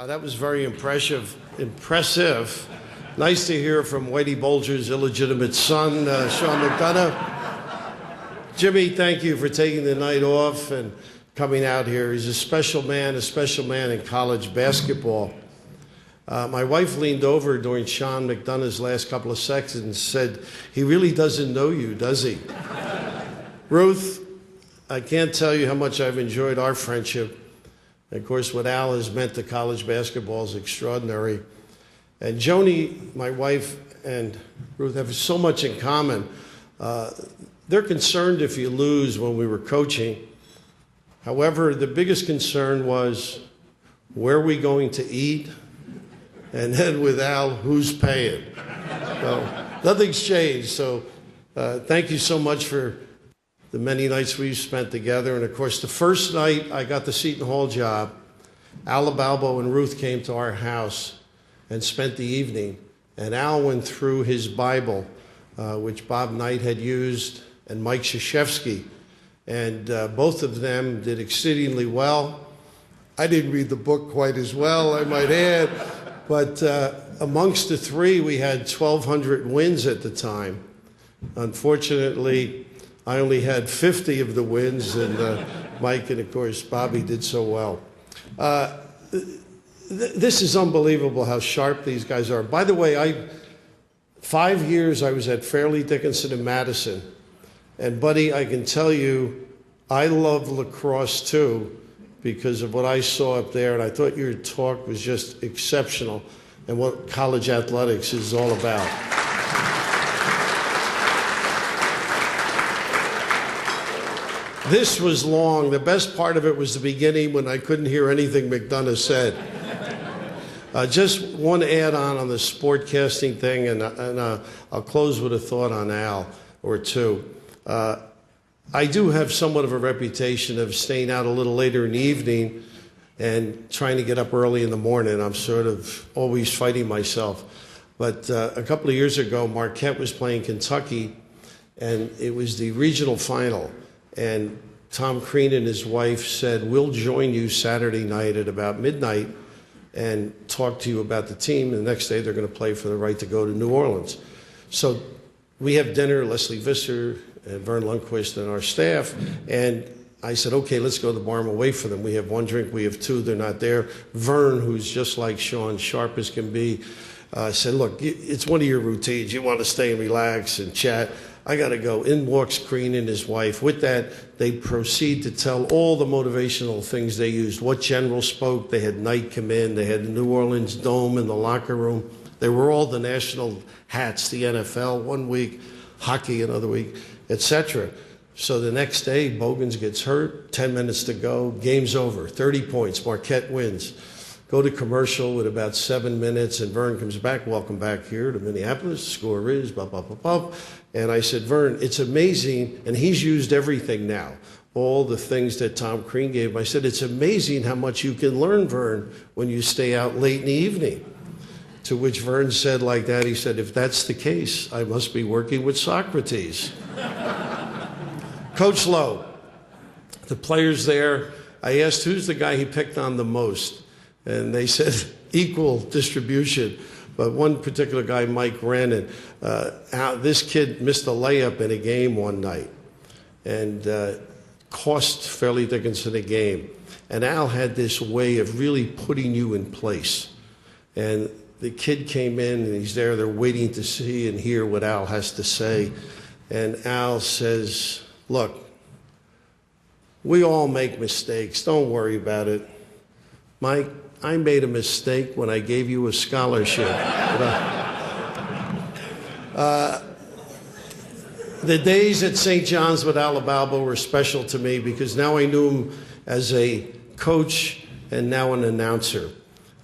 That was very impressive. Nice to hear from Whitey Bulger's illegitimate son, Sean McDonough. Jimmy, thank you for taking the night off and coming out here. He's a special man in college basketball. My wife leaned over during Sean McDonough's last couple of seconds and said, "He really doesn't know you, does he?" Ruth, I can't tell you how much I've enjoyed our friendship. And of course, what Al has meant to college basketball is extraordinary. And Joni, my wife, and Ruth have so much in common. They're concerned if you lose when we were coaching. However, the biggest concern was, where are we going to eat? And then with Al, who's paying? So nothing's changed. So thank you so much for the many nights we've spent together. And of course, the first night I got the Seton Hall job, Al Lobalbo and Ruth came to our house and spent the evening. And Al went through his Bible, which Bob Knight had used, and Mike Krzyzewski. And both of them did exceedingly well. I didn't read the book quite as well, I might add. But amongst the three, we had 1,200 wins at the time. Unfortunately, I only had 50 of the wins, and Mike and, of course, Bobby did so well. This is unbelievable how sharp these guys are. By the way, 5 years I was at Fairleigh Dickinson in Madison. And, buddy, I can tell you, I love lacrosse, too, because of what I saw up there. And I thought your talk was just exceptional and what college athletics is all about. This was long. The best part of it was the beginning when I couldn't hear anything McDonough said. Just one add-on on the sportcasting thing, and I'll close with a thought on Al or two. I do have somewhat of a reputation of staying out a little later in the evening and trying to get up early in the morning. I'm sort of always fighting myself. But a couple of years ago, Marquette was playing Kentucky, and it was the regional final. And Tom Crean and his wife said, "We'll join you Saturday night at about midnight and talk to you about the team. And the next day, they're going to play for the right to go to New Orleans." So we have dinner, Leslie Visser and Vern Lundquist and our staff. And I said, "Okay, let's go to the bar and we'll wait for them. We have one drink, we have two, they're not there." Vern, who's just like Sean, sharp as can be, said, "Look, it's one of your routines. You want to stay and relax and chat. I got to go." In walks Crean and his wife. With that, they proceed to tell all the motivational things they used. What general spoke. They had Knight come in. They had the New Orleans Dome in the locker room. They were all the national hats, the NFL one week, hockey another week, etc. So the next day, Bogans gets hurt, 10 minutes to go, game's over, 30 points, Marquette wins. Go to commercial with about 7 minutes, and Vern comes back, "Welcome back here to Minneapolis, score is, blah, blah, blah, blah." And I said, "Vern, it's amazing," and he's used everything now, all the things that Tom Crean gave him. I said, "It's amazing how much you can learn, Vern, when you stay out late in the evening." To which Vern said like that, he said, "If that's the case, I must be working with Socrates." Coach Lowe, the players there, I asked, who's the guy he picked on the most? And they said equal distribution. But one particular guy, Mike Rannon, this kid missed a layup in a game one night and cost Fairleigh Dickinson a game. And Al had this way of really putting you in place. And the kid came in, and he's there. They're waiting to see and hear what Al has to say. And Al says, "Look, we all make mistakes. Don't worry about it. Mike, I made a mistake when I gave you a scholarship." The days at St. John's with Al Lobalbo were special to me because now I knew him as a coach and now an announcer.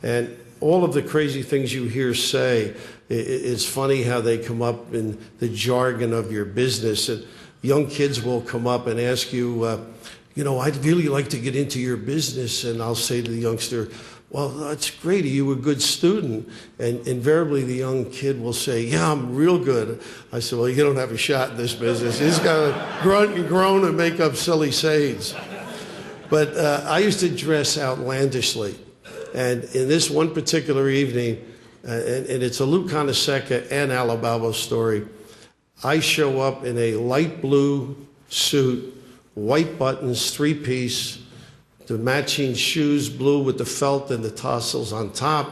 And all of the crazy things you hear say, it's funny how they come up in the jargon of your business. And young kids will come up and ask you, "I'd really like to get into your business." And I'll say to the youngster, "Well, that's great. Are you a good student?" And invariably the young kid will say, "Yeah, I'm real good." I said, "Well, you don't have a shot in this business." He's got to grunt and groan and make up silly sayings. But I used to dress outlandishly. And in this one particular evening, and it's a Lou Conaseca and Lobalbo story, I show up in a light blue suit, white buttons, three-piece, the matching shoes, blue with the felt and the tassels on top,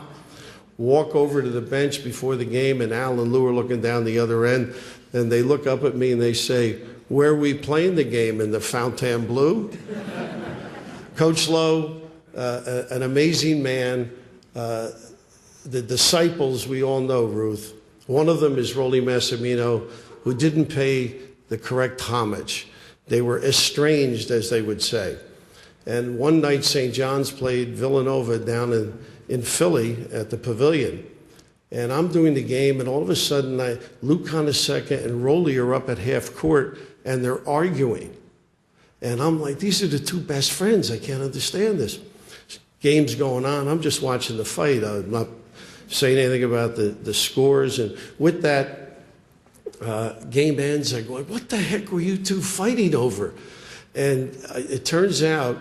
walk over to the bench before the game, and Al and Lou are looking down the other end, and they look up at me and they say, "Where are we playing the game, in the Fontainebleau?" Coach Lowe, an amazing man. The disciples, we all know, Ruth. One of them is Rolly Massimino, who didn't pay the correct homage. They were estranged, as they would say. And one night, St. John's played Villanova down in Philly at the Pavilion. And I'm doing the game, and all of a sudden, Lou Conaseca and Rolly are up at half court, and they're arguing. And I'm like, these are the two best friends. I can't understand this. Game's going on. I'm just watching the fight. I'm not saying anything about the scores. And with that, game ends. I go, what the heck were you two fighting over? And it turns out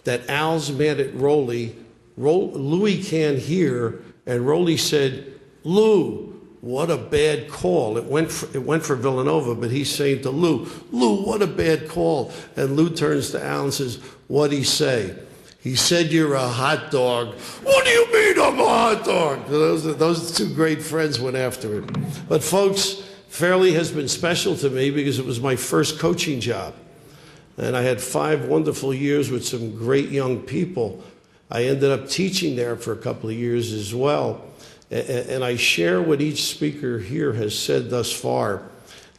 that Al's mad at Rolly. Louis can't hear, and Rolly said, "Lou, what a bad call." It went for Villanova, but he's saying to Lou, "Lou, what a bad call." And Lou turns to Al and says, "What'd he say?" "He said you're a hot dog." "What do you mean I'm a hot dog?" Those two great friends went after it. But folks, Fairleigh has been special to me because it was my first coaching job. And I had 5 wonderful years with some great young people. I ended up teaching there for a couple of years as well. And I share what each speaker here has said thus far.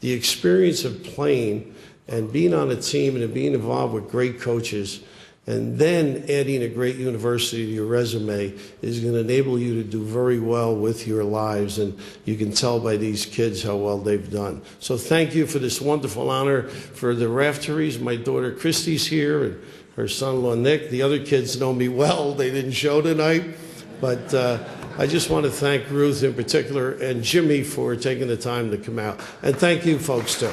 The experience of playing and being on a team and being involved with great coaches, and then adding a great university to your resume, is going to enable you to do very well with your lives. And you can tell by these kids how well they've done. So thank you for this wonderful honor for the Rafterys. My daughter Christy's here, and her son-in-law Nick. The other kids know me well. They didn't show tonight. But I just want to thank Ruth in particular and Jimmy for taking the time to come out. And thank you folks too.